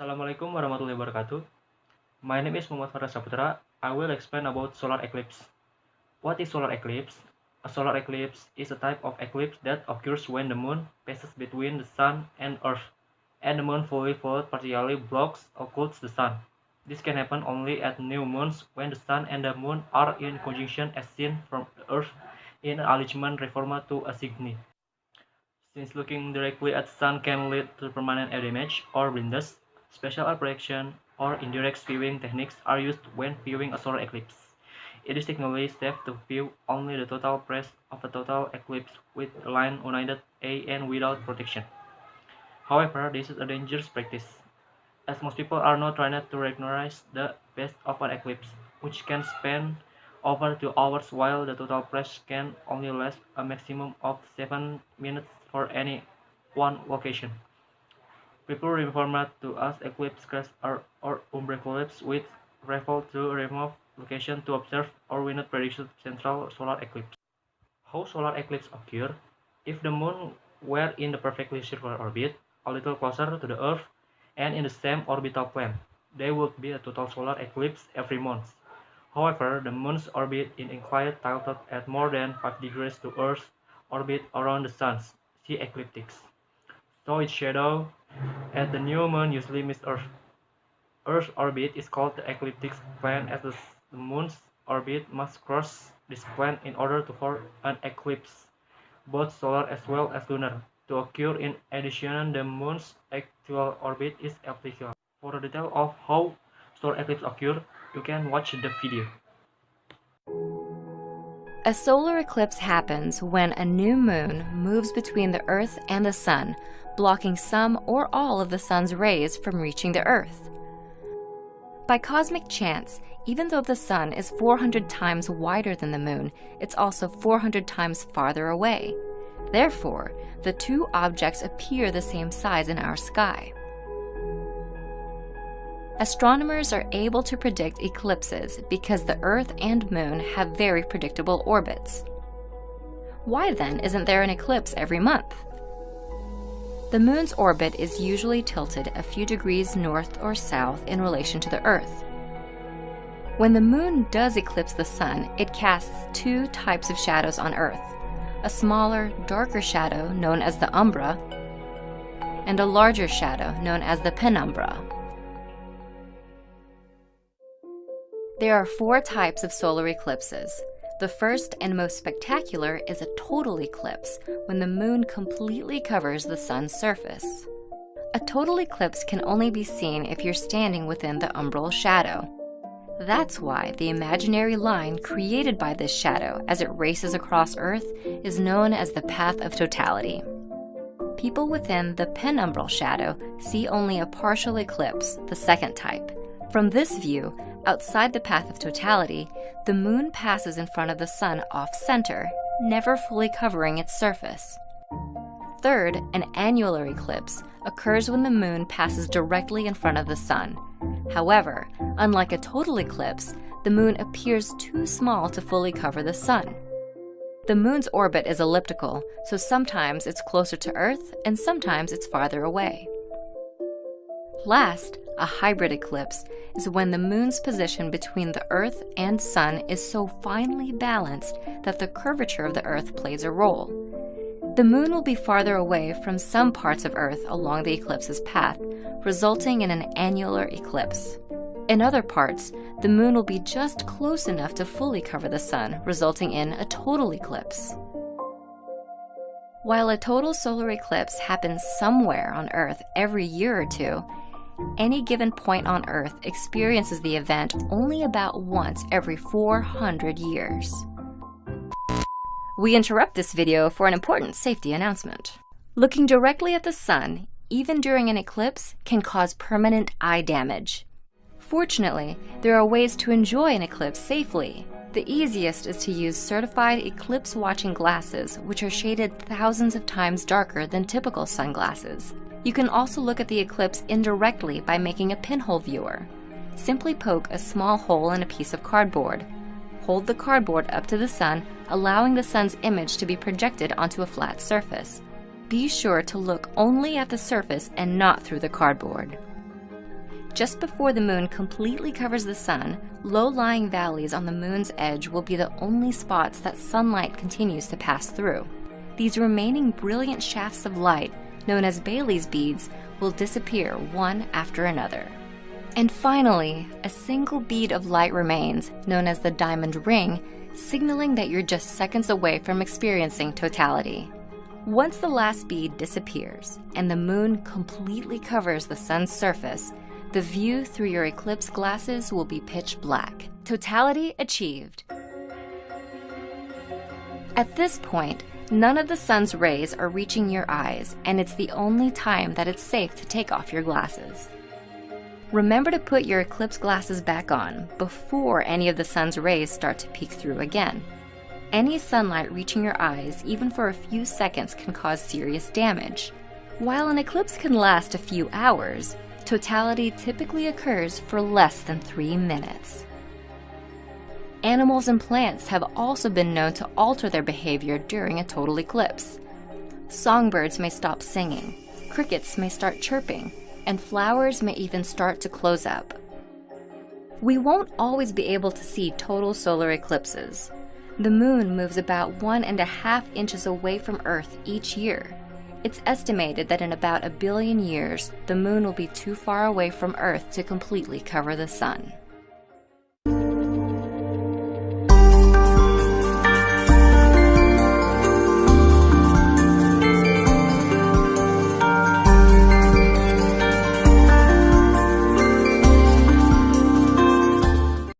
Assalamualaikum warahmatullahi wabarakatuh. My name is Farel.S. I will explain about solar eclipse. What is solar eclipse? A solar eclipse is a type of eclipse that occurs when the moon passes between the sun and earth, and the moon fully partially blocks or occults the sun. This can happen only at new moons when the sun and the moon are in conjunction as seen from the earth in an alignment reformer to a sign. Since looking directly at the sun can lead to permanent damage or blindness, special application or indirect viewing techniques are used when viewing a solar eclipse. It is technically safe to view only the total phase of a total eclipse with a line united A and without protection. However, this is a dangerous practice, as most people are not trained to recognize the phase of an eclipse, which can span over 2 hours while the total phase can only last a maximum of 7 minutes for any one location. People refer to as eclipse crash or eclipse with refer to remote location to observe or witness predicted central solar eclipse. How solar eclipse occur? If the moon were in the perfectly circular orbit, a little closer to the Earth, and in the same orbital plane, there would be a total solar eclipse every month. However, the moon's orbit is inclined tilted at more than 5 degrees to Earth's orbit around the sun, see ecliptics. So its shadow at the new moon usually misses Earth. Earth's orbit is called the ecliptic plane as the moon's orbit must cross this plane in order to form an eclipse, both solar as well as lunar, to occur. In addition, the moon's actual orbit is applicable. For a detail of how solar eclipse occur, you can watch the video. A solar eclipse happens when a new moon moves between the Earth and the Sun, blocking some or all of the Sun's rays from reaching the Earth. By cosmic chance, even though the Sun is 400 times wider than the Moon, it's also 400 times farther away. Therefore, the two objects appear the same size in our sky. Astronomers are able to predict eclipses because the Earth and Moon have very predictable orbits. Why then isn't there an eclipse every month? The Moon's orbit is usually tilted a few degrees north or south in relation to the Earth. When the Moon does eclipse the Sun, it casts two types of shadows on Earth: a smaller, darker shadow known as the umbra, and a larger shadow known as the penumbra. There are 4 types of solar eclipses. The first and most spectacular is a total eclipse, when the moon completely covers the sun's surface. A total eclipse can only be seen if you're standing within the umbral shadow. That's why the imaginary line created by this shadow as it races across Earth is known as the path of totality. People within the penumbral shadow see only a partial eclipse, the second type. From this view, outside the path of totality, the moon passes in front of the sun off-center, never fully covering its surface. Third, an annular eclipse occurs when the moon passes directly in front of the sun. However, unlike a total eclipse, the moon appears too small to fully cover the sun. The moon's orbit is elliptical, so sometimes it's closer to Earth and sometimes it's farther away. Last, a hybrid eclipse is when the moon's position between the Earth and Sun is so finely balanced that the curvature of the Earth plays a role. The moon will be farther away from some parts of Earth along the eclipse's path, resulting in an annular eclipse. In other parts, the moon will be just close enough to fully cover the sun, resulting in a total eclipse. While a total solar eclipse happens somewhere on Earth every year or two, any given point on Earth experiences the event only about once every 400 years. We interrupt this video for an important safety announcement. Looking directly at the sun, even during an eclipse, can cause permanent eye damage. Fortunately, there are ways to enjoy an eclipse safely. The easiest is to use certified eclipse-watching glasses, which are shaded thousands of times darker than typical sunglasses. You can also look at the eclipse indirectly by making a pinhole viewer. Simply poke a small hole in a piece of cardboard. Hold the cardboard up to the sun, allowing the sun's image to be projected onto a flat surface. Be sure to look only at the surface and not through the cardboard. Just before the moon completely covers the sun, low-lying valleys on the moon's edge will be the only spots that sunlight continues to pass through. These remaining brilliant shafts of light, known as Bailey's beads, will disappear one after another. And finally, a single bead of light remains, known as the diamond ring, signaling that you're just seconds away from experiencing totality. Once the last bead disappears and the moon completely covers the sun's surface, the view through your eclipse glasses will be pitch black. Totality achieved. At this point, none of the sun's rays are reaching your eyes, and it's the only time that it's safe to take off your glasses. Remember to put your eclipse glasses back on before any of the sun's rays start to peek through again. Any sunlight reaching your eyes, even for a few seconds, can cause serious damage. While an eclipse can last a few hours, totality typically occurs for less than 3 minutes. Animals and plants have also been known to alter their behavior during a total eclipse. Songbirds may stop singing, crickets may start chirping, and flowers may even start to close up. We won't always be able to see total solar eclipses. The moon moves about 1.5 inches away from Earth each year. It's estimated that in about 1 billion years, the moon will be too far away from Earth to completely cover the sun.